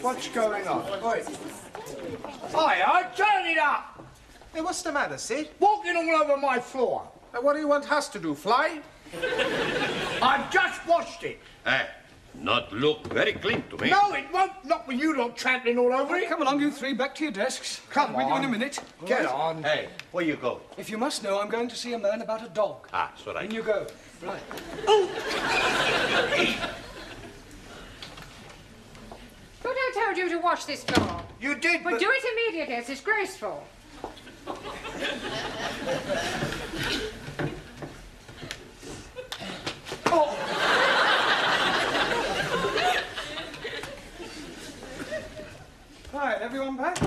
What's going on? Wait. Hiya, turn it up! Hey, what's the matter, Sid? Walking all over my floor. What do you want us to do, fly? I've just washed it. Hey, not look very clean to me. No, it won't. Not with you lot trampling all over it. Come along, you three, back to your desks. Come I'll be with you on. in a minute. Get All right. on. Hey, where you go? If you must know, I'm going to see a man about a dog. Ah, it's all right. In you go. Right. But I told you to wash this floor. You did, Well, but... do it immediately. It's disgraceful. Oh. Hi, everyone back?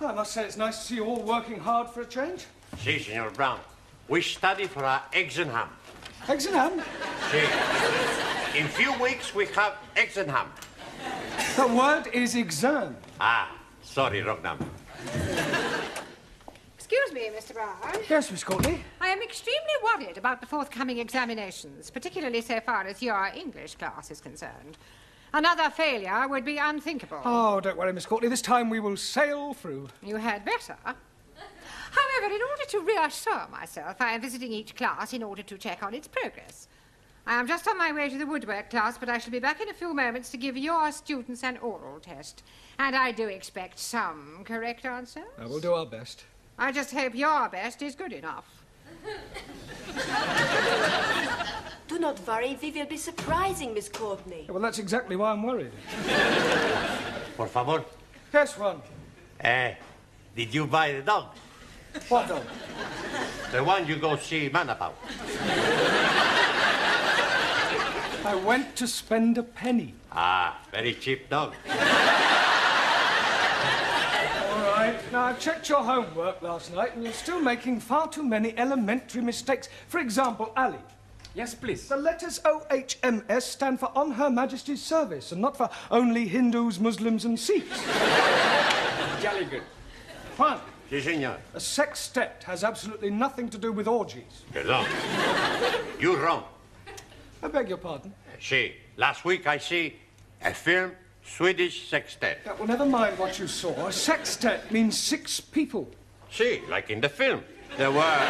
I must say it's nice to see you all working hard for a change. Si, Senor Brown. We study for our eggs and ham. Eggs and ham? Si. In few weeks, we have eggs and ham. The word is exam. Ah, sorry, wrong number. Excuse me, Mr. Brown. Yes, Miss Courtney? I am extremely worried about the forthcoming examinations, particularly so far as your English class is concerned. Another failure would be unthinkable. Oh, don't worry, Miss Courtney. This time we will sail through. You had better. However, in order to reassure myself, I am visiting each class in order to check on its progress. I am just on my way to the woodwork class, but I shall be back in a few moments to give your students an oral test. And I do expect some correct answers. We'll do our best. I just hope your best is good enough. Do not worry, we will be surprising Miss Courtney. Well, that's exactly why I'm worried. Por favor. Yes, Ron. Did you buy the dog? What dog? The one you go see man about. I went to spend a penny. Ah, very cheap dog. All right. Now, I checked your homework last night, and you're still making far too many elementary mistakes. For example, Ali. Yes, please. The letters OHMS stand for On Her Majesty's Service, and not for only Hindus, Muslims, and Sikhs. Jolly good. Fine. Si, senor. A sextet has absolutely nothing to do with orgies. Perdón. You wrong. I beg your pardon. Si. Last week I see a film, Swedish sextet. Yeah, well, never mind what you saw. A sextet means 6 people. Si, like in the film. There were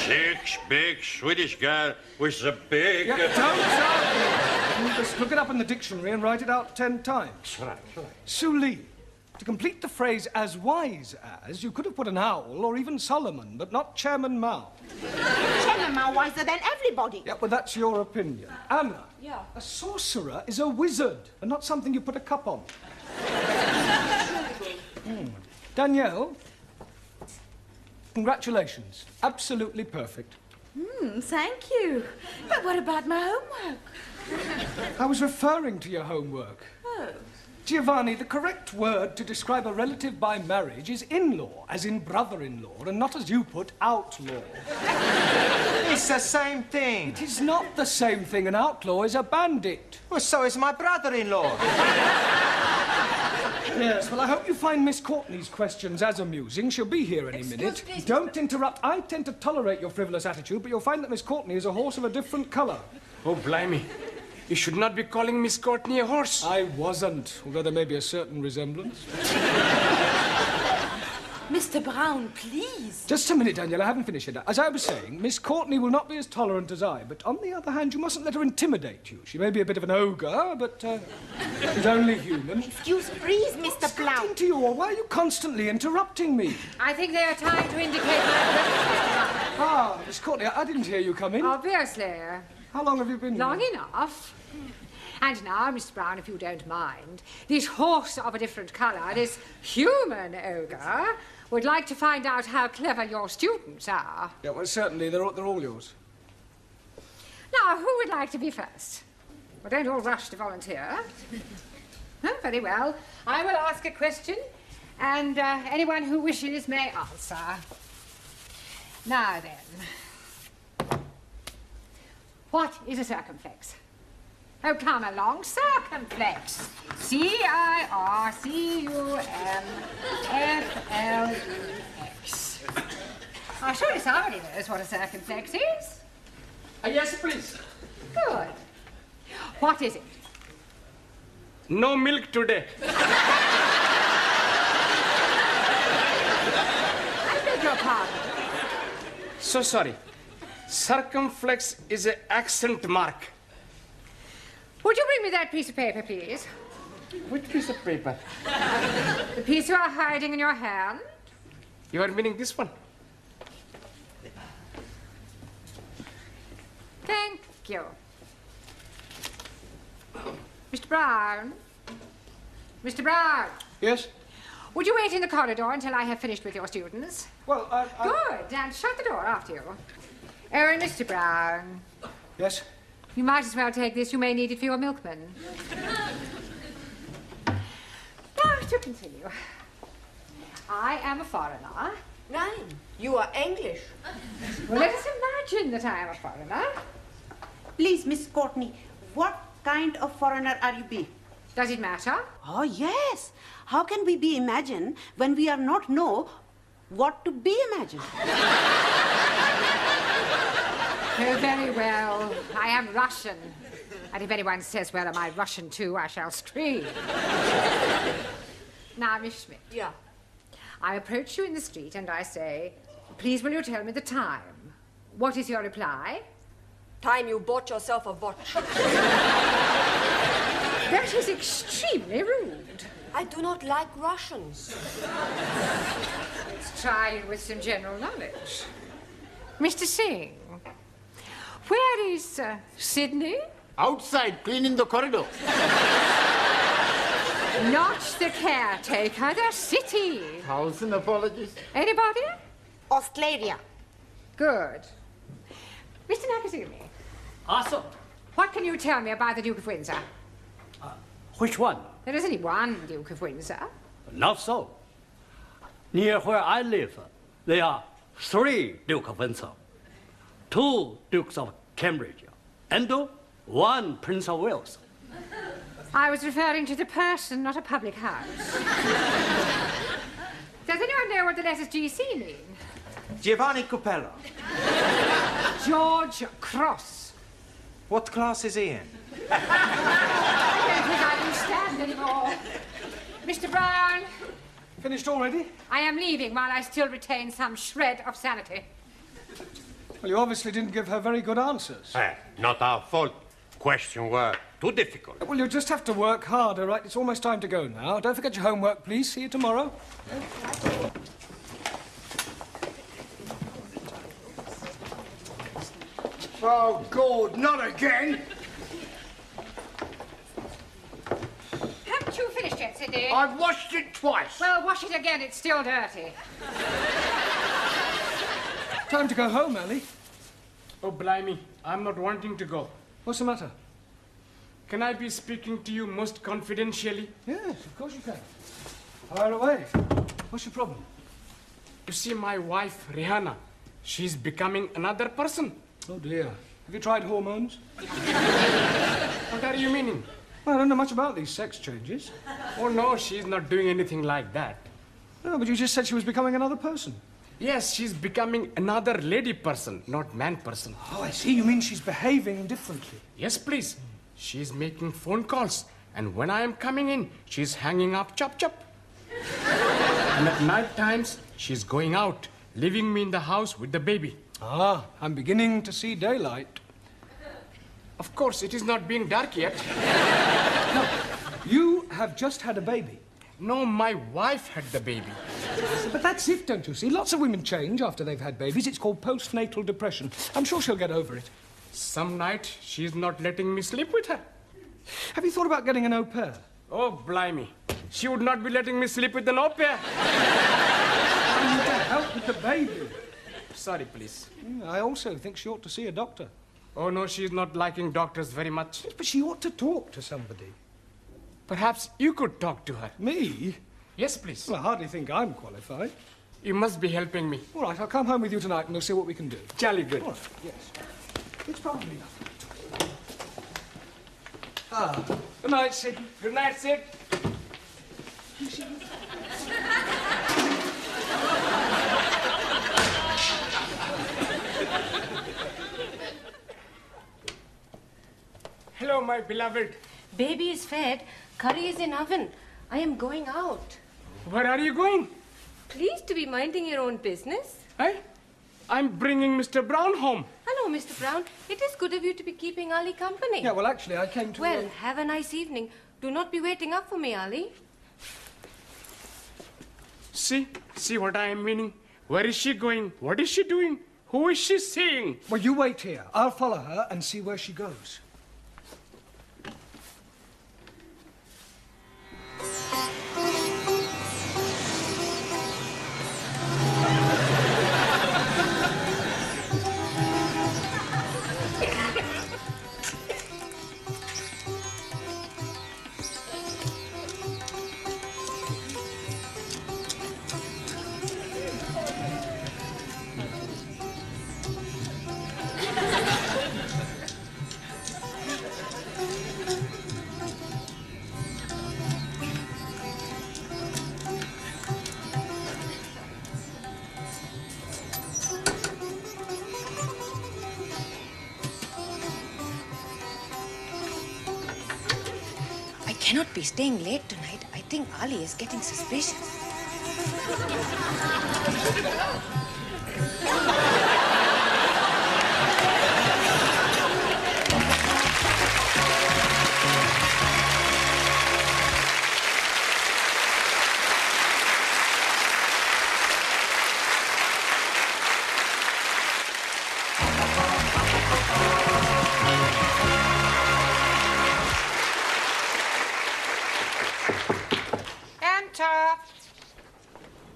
6 big Swedish girls with a big... Yeah, don't just look it up in the dictionary and write it out 10 times. That's right, that's right. Suli. To complete the phrase as wise as, you could have put an owl or even Solomon, but not Chairman Mao. Chairman Mao wiser than everybody. Yeah, well, that's your opinion. Anna. Yeah. A sorcerer is a wizard and not something you put a cup on. Danielle. Congratulations. Absolutely perfect. Thank you. But what about my homework? I was referring to your homework. Oh. Giovanni, the correct word to describe a relative by marriage is in-law, as in brother-in-law, and not as you put, outlaw. It's the same thing. It is not the same thing. An outlaw is a bandit. Well, so is my brother-in-law. Yes, well, I hope you find Miss Courtney's questions as amusing. She'll be here any minute. Please, Don't interrupt. I tend to tolerate your frivolous attitude, but you'll find that Miss Courtney is a horse of a different colour. Oh, blimey. You should not be calling Miss Courtney a horse. I wasn't, although there may be a certain resemblance. Mr. Brown, please. Just a minute, Daniel, I haven't finished yet. As I was saying, Miss Courtney will not be as tolerant as I, but on the other hand, you mustn't let her intimidate you. She may be a bit of an ogre, but she's only human. Excuse, please, Mr. Brown. Speaking to you, or why are you constantly interrupting me? I think they are time to indicate my presence. Ah, Miss Courtney, I didn't hear you come in. Obviously. How long have you been here? Long enough. And now, Mr. Brown, if you don't mind, this horse of a different colour, this human ogre, would like to find out how clever your students are. Yeah, well, certainly. They're all yours. Now, who would like to be first? Well, don't all rush to volunteer. Oh, very well. I will ask a question, and anyone who wishes may answer. Now then, what is a circumflex? Oh, come along, circumflex. C-I-R-C-U-M-F-L-E-X. I'm sure somebody knows what a circumflex is. Yes, please. Good. What is it? No milk today. I beg your pardon. So sorry. Circumflex is an accent mark. Would you bring me that piece of paper, please? Which piece of paper? The piece you are hiding in your hand? You are meaning this one? Thank you. Mr. Brown? Mr. Brown? Yes? Would you wait in the corridor until I have finished with your students? Well, Good, and shut the door after you. Oh, and Mr. Brown, Yes? you might as well take this. You may need it for your milkman. Now, to continue. I am a foreigner. Nein, you are English. Well, let us imagine that I am a foreigner. Please, Miss Courtney, what kind of foreigner are you be? Does it matter? Oh, yes. How can we be imagined when we are not know what to be imagined? Oh, very well. I am Russian. And if anyone says, well, am I Russian too, I shall scream. Now, Miss Schmidt. Yeah. I approach you in the street and I say, please will you tell me the time? What is your reply? Time you bought yourself a watch. That is extremely rude. I do not like Russians. Let's try it with some general knowledge. Mr. Singh, where is Sydney? Outside, cleaning the corridor. Not the caretaker, the city. 1,000 apologies. Anybody? Australia. Good. Mr. Nakazumi, Awesome. what can you tell me about the Duke of Windsor? Which one? There is only one Duke of Windsor. Not so. Near where I live, there are 3 Duke of Windsor, 2 Dukes of Cambridge, and 1 Prince of Wales. I was referring to the person, not a public house. Does anyone know what the letters GC mean? Giovanni Capello. George Cross. What class is he in? I don't think I can stand anymore. Mr. Brown, Finished already? I am leaving while I still retain some shred of sanity. Well, you obviously didn't give her very good answers. Not our fault. Questions were too difficult. Well, you just have to work harder, right? It's almost time to go now. Don't forget your homework, please. See you tomorrow. Oh, God, not again. Haven't you finished yet, Sidney? I've washed it twice. Well, wash it again. It's still dirty. Time to go home, Ellie. Oh, blimey, I'm not wanting to go. What's the matter? Can I be speaking to you most confidentially? Yes, of course you can. Fire away. What's your problem? You see, my wife, Rihanna, she's becoming another person. Oh, dear. Have you tried hormones? What are you meaning? Well, I don't know much about these sex changes. Oh, no, she's not doing anything like that. No, but you just said she was becoming another person. Yes, she's becoming another lady person, not man person. Oh, I see. You mean she's behaving differently. Yes, please. She's making phone calls, and when I am coming in, she's hanging up chop chop. And at night times, she's going out, leaving me in the house with the baby. Ah, I'm beginning to see daylight. Of course, it is not being dark yet. You have just had a baby. No, my wife had the baby. But that's it, don't you see? Lots of women change after they've had babies. It's called postnatal depression. I'm sure she'll get over it. Some night, she's not letting me sleep with her. Have you thought about getting an au pair? Oh, blimey. She would not be letting me sleep with an au pair. I need to help with the baby. Sorry, please. I also think she ought to see a doctor. Oh, no, she's not liking doctors very much. But she ought to talk to somebody. Perhaps you could talk to her. Me? Yes, please. Well, I hardly think I'm qualified. You must be helping me. All right, I'll come home with you tonight and we'll see what we can do. Jolly good. All right, yes. It's probably nothing. Good night, Sid. Good night, Sid. Hello, my beloved. Baby is fed. Curry is in oven. I am going out. Where are you going? Please to be minding your own business. Eh? I'm bringing Mr. Brown home. Hello, Mr. Brown. It is good of you to be keeping Ali company. Yeah, well, actually, I came to... Well, have a nice evening. Do not be waiting up for me, Ali. See what I am meaning? Where is she going? What is she doing? Who is she seeing? Well, you wait here. I'll follow her and see where she goes. I cannot be staying late tonight. I think Ali is getting suspicious.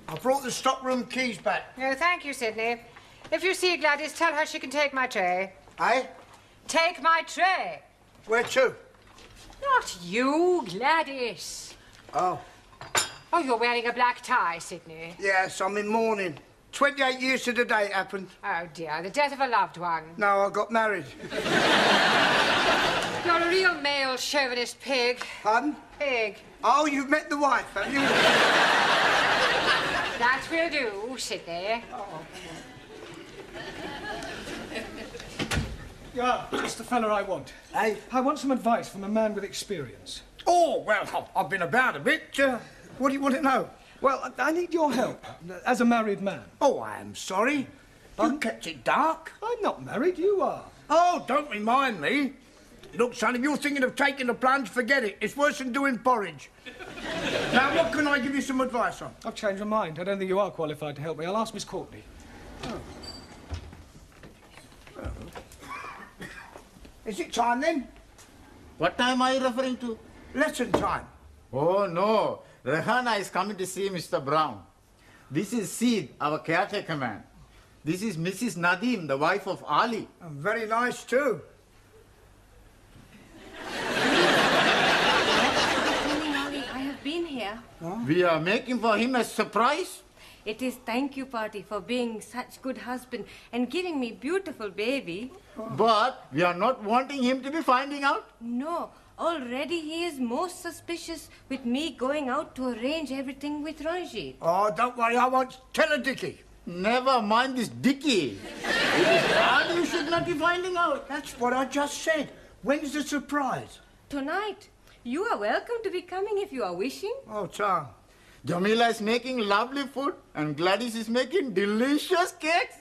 I brought the stockroom keys back. No, thank you, Sidney. If you see Gladys, tell her she can take my tray. Eh? Take my tray. Where to? Not you, Gladys. Oh. Oh, you're wearing a black tie, Sidney. Yes, I'm in mourning. 28 years to the day it happened. Oh, dear, the death of a loved one. No, I got married. You're a real male chauvinist pig. Pardon? Pig. Oh, you've met the wife, have you? That will do, Sidney. Yeah, just the fella I want. Hey? I want some advice from a man with experience. Oh, well, I've been about a bit. What do you want to know? Well, I need your help, as a married man. Oh, I am sorry. You kept it dark. I'm not married, you are. Oh, don't remind me. Look, son, if you're thinking of taking the plunge, forget it. It's worse than doing porridge. Now, what can I give you some advice on? I've changed my mind. I don't think you are qualified to help me. I'll ask Miss Courtney. Oh. Is it time, then? What time are you referring to? Lesson time. Oh, no. Rehana is coming to see Mr. Brown. This is Sid, our caretaker man. This is Mrs. Nadim, the wife of Ali. Very nice, too. I have been here. Huh? We are making for him a surprise. It is thank you party for being such good husband and giving me beautiful baby. But we are not wanting him to be finding out. No, already he is most suspicious with me going out to arrange everything with Ranjit. Oh, don't worry, I won't tell a Dickie. Never mind this Dickie. It is hard you should not be finding out. That's what I just said. When's the surprise? Tonight. You are welcome to be coming if you are wishing. Oh, Tom. Jamila is making lovely food and Gladys is making delicious cakes.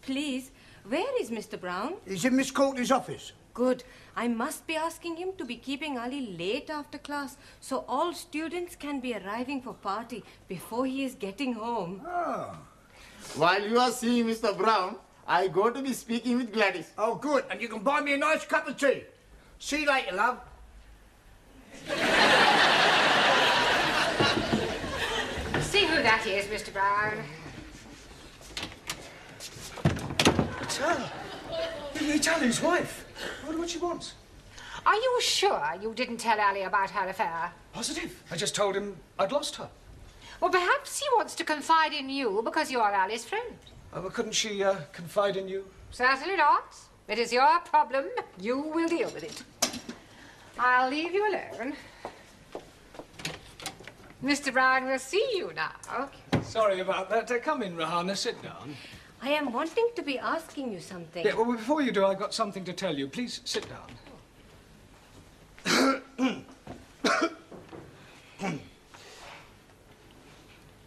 Please, where is Mr. Brown? He's in Miss Courtney's office. Good. I must be asking him to be keeping Ali late after class so all students can be arriving for party before he is getting home. Oh. While you are seeing Mr. Brown, I go to be speaking with Gladys. Oh, good. And you can buy me a nice cup of tea. See you later, love. See who that is, Mr. Brown. It's Ali's wife. I wonder what she wants. Are you sure you didn't tell Ali about her affair? Positive. I just told him I'd lost her. Well, perhaps he wants to confide in you because you're Ali's friend. Oh, well, couldn't she confide in you? Certainly not. It is your problem. You will deal with it. I'll leave you alone. Mr. Brown will see you now. Sorry about that. Come in, Rahana. Sit down. I am wanting to be asking you something. Yeah, well, before you do, I've got something to tell you. Please sit down.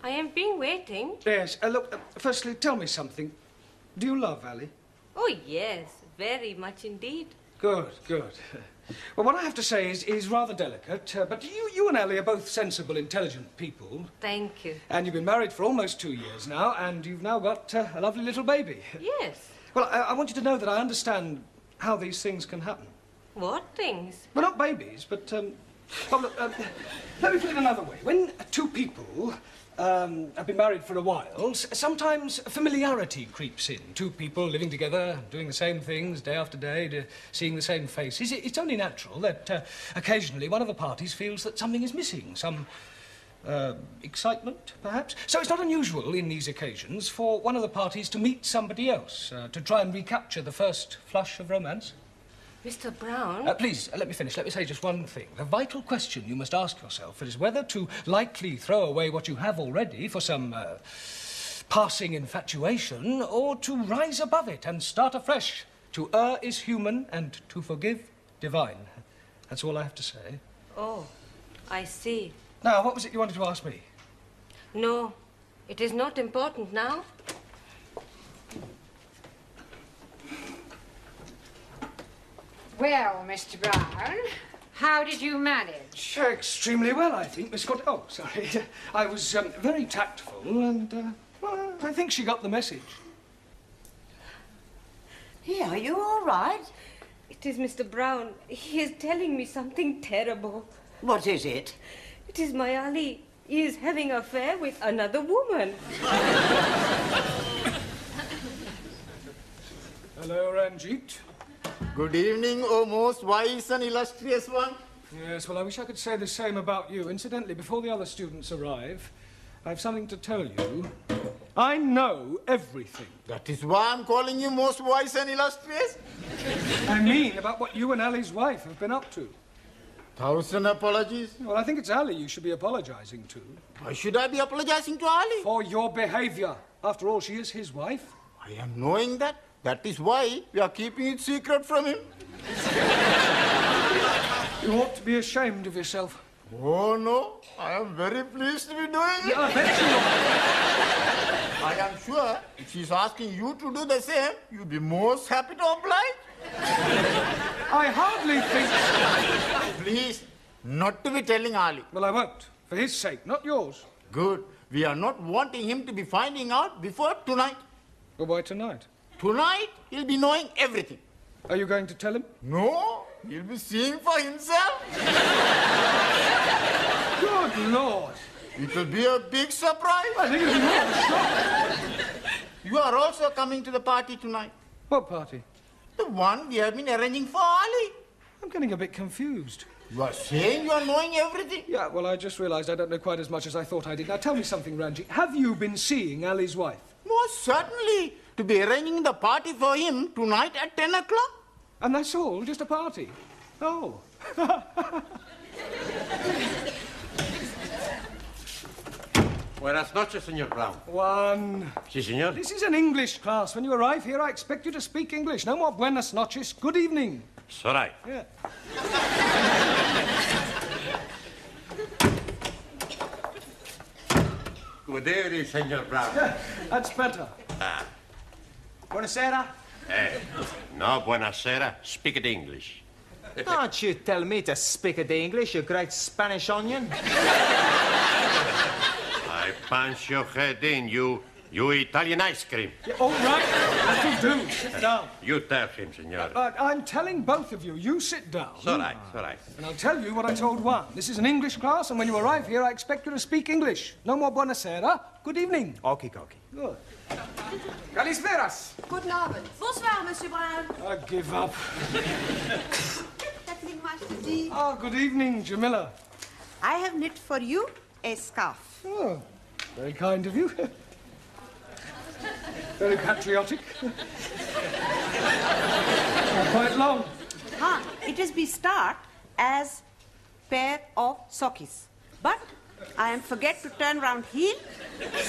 I have been waiting. Yes. Look, firstly, tell me something. Do you love Ali? Oh, yes. Very much indeed. Good, good. Well, what I have to say is rather delicate, but you and Ali are both sensible, intelligent people. Thank you. And you've been married for almost 2 years now, and you've now got a lovely little baby. Yes. Well, I want you to know that I understand how these things can happen. What things? Well, not babies, but, oh, look, let me put it another way. When two people have been married for a while, sometimes familiarity creeps in. Two people living together, doing the same things day after day, seeing the same faces. It's only natural that occasionally one of the parties feels that something is missing, some excitement, perhaps. So it's not unusual in these occasions for one of the parties to meet somebody else, to try and recapture the first flush of romance. Mr. Brown? Please, let me finish. Let me say just one thing. The vital question you must ask yourself is whether to lightly throw away what you have already for some passing infatuation, or to rise above it and start afresh. To err is human, and to forgive, divine. That's all I have to say. Oh, I see. Now, what was it you wanted to ask me? No, it is not important now. Well, Mr. Brown, how did you manage? Extremely well, I think, Miss Scott. Oh, sorry. I was very tactful, and well, I think she got the message. Yeah, are you all right? It is Mr. Brown. He is telling me something terrible. What is it? It is my Ali. He is having an affair with another woman. Hello, Ranjit. Good evening, O most wise and illustrious one. Yes, well, I wish I could say the same about you. Incidentally, before the other students arrive, I have something to tell you. I know everything. That is why I'm calling you most wise and illustrious. I mean about what you and Ali's wife have been up to. 1,000 apologies. Well, I think it's Ali you should be apologizing to. Why should I be apologizing to Ali? For your behavior. After all, she is his wife. I am knowing that. That is why we are keeping it secret from him. You ought to be ashamed of yourself. Oh, no. I am very pleased to be doing it. Yeah, I bet you are. I am sure if she's asking you to do the same, you'll be most happy to oblige. I hardly think so. Please, not to be telling Ali. Well, I won't. For his sake, not yours. Good. We are not wanting him to be finding out before tonight. Well, why tonight? Tonight, he'll be knowing everything. Are you going to tell him? No, he'll be seeing for himself. Good Lord. It will be a big surprise. I think it'll be more of a shock. You are also coming to the party tonight. What party? The one we have been arranging for Ali. I'm getting a bit confused. You are saying you are knowing everything? Yeah, well, I just realized I don't know quite as much as I thought I did. Now, tell me something, Ranjit. Have you been seeing Ali's wife? Most certainly. To be arranging the party for him tonight at 10 o'clock. And that's all? Just a party? Oh. Buenas noches, Señor Brown. One. Sí, señor. This is an English class. When you arrive here, I expect you to speak English. No more buenas noches. Good evening. It's all right. Yeah. Good evening, Señor Brown. That's better. Buonasera. No, buenasera. Speak it English. Don't you tell me to speak it English, you great Spanish onion. I punch your head in, you You Italian ice cream. Yeah, all right, that'll do. Sit down. You tell him, senor. I'm telling both of you, you sit down. It's all right, it's all right. And I'll tell you what I told one. This is an English class, and when you arrive here, I expect you to speak English. No more buonasera. Good evening. Okie dokie. Good. Kalisperas. Guten Abend. Bonsoir, Monsieur Brown. I give up. Evening, Master G. Oh, good evening, Jamila. I have knit for you a scarf. Oh, very kind of you. Very patriotic. Quite long. It is be start as pair of sockies. But I am forget to turn round heel,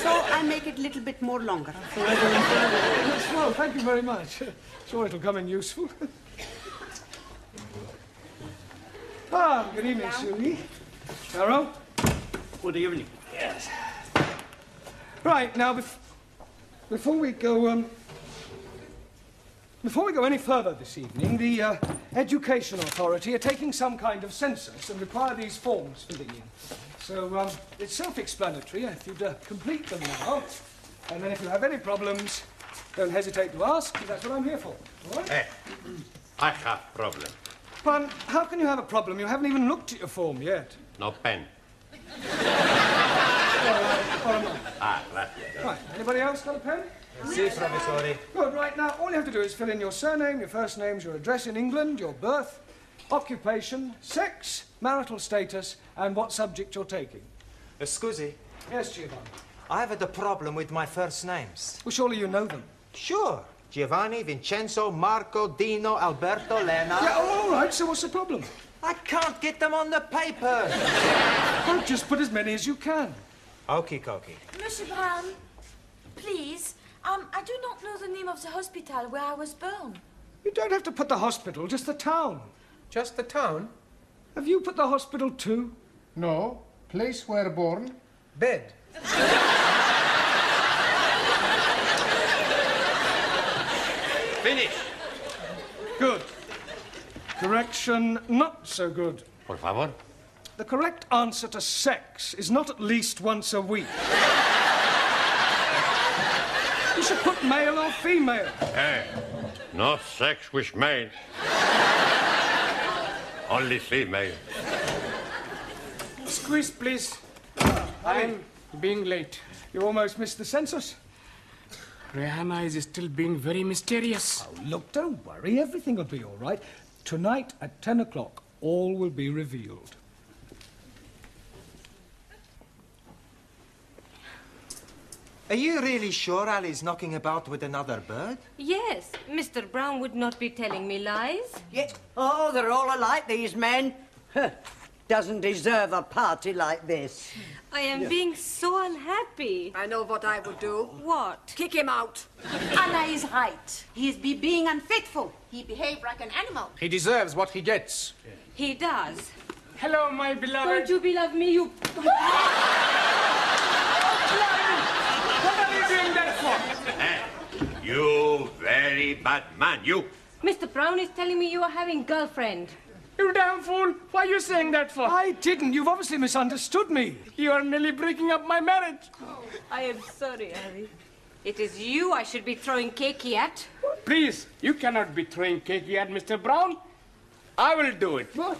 so I make it little bit more longer. Well, thank you very much. Sure it'll come in useful. Good evening, Susie. Carol? Good evening. Yes. Right, now, before we go any further this evening, the Education Authority are taking some kind of census and require these forms filling in. So, it's self-explanatory if you'd complete them now. And then if you have any problems, don't hesitate to ask, because that's what I'm here for. All right? Hey, I have problem. But how can you have a problem? You haven't even looked at your form yet. No pen. Gracias. Right, anybody else got a pen? Si, professore. Good, right, now all you have to do is fill in your surname, your first names, your address in England, your birth, occupation, sex, marital status, and what subject you're taking. Scusi, Yes, Giovanni. I have a problem with my first names. Well, surely you know them. Sure. Giovanni, Vincenzo, Marco, Dino, Alberto, Lena. Yeah, all right, so what's the problem? I can't get them on the paper. Well, just put as many as you can. Okie dokie. Monsieur Brown, please, I do not know the name of the hospital where I was born. You don't have to put the hospital, just the town. Just the town? Have you put the hospital too? No. Place where born. Bed. Finish. Good. Correction, not so good. Por favor. The correct answer to sex is not at least once a week. You should put male or female. Hey, no sex with male. Only female. Squeeze, please. I'm being late. You almost missed the census. Rihanna is still being very mysterious. Oh, look, don't worry. Everything will be all right. Tonight at 10 o'clock, all will be revealed. Are you really sure Ali's knocking about with another bird? Yes, Mr. Brown would not be telling me lies. Yeah. Oh, they're all alike, these men. Doesn't deserve a party like this. I am being so unhappy. I know what I would do. What? Kick him out. Anna is right. He is being unfaithful. He behaved like an animal. He deserves what he gets. He does. Hello, my beloved. Don't you beloved me, you... What are you doing that for? Hey, you very bad man, you. Mr. Brown is telling me you are having girlfriend. You damn fool. Why are you saying that for? I didn't. You've obviously misunderstood me. You are nearly breaking up my marriage. I am sorry, Ali. It is you I should be throwing cakey at. Please, you cannot be throwing cakey at Mr. Brown. I will do it. What?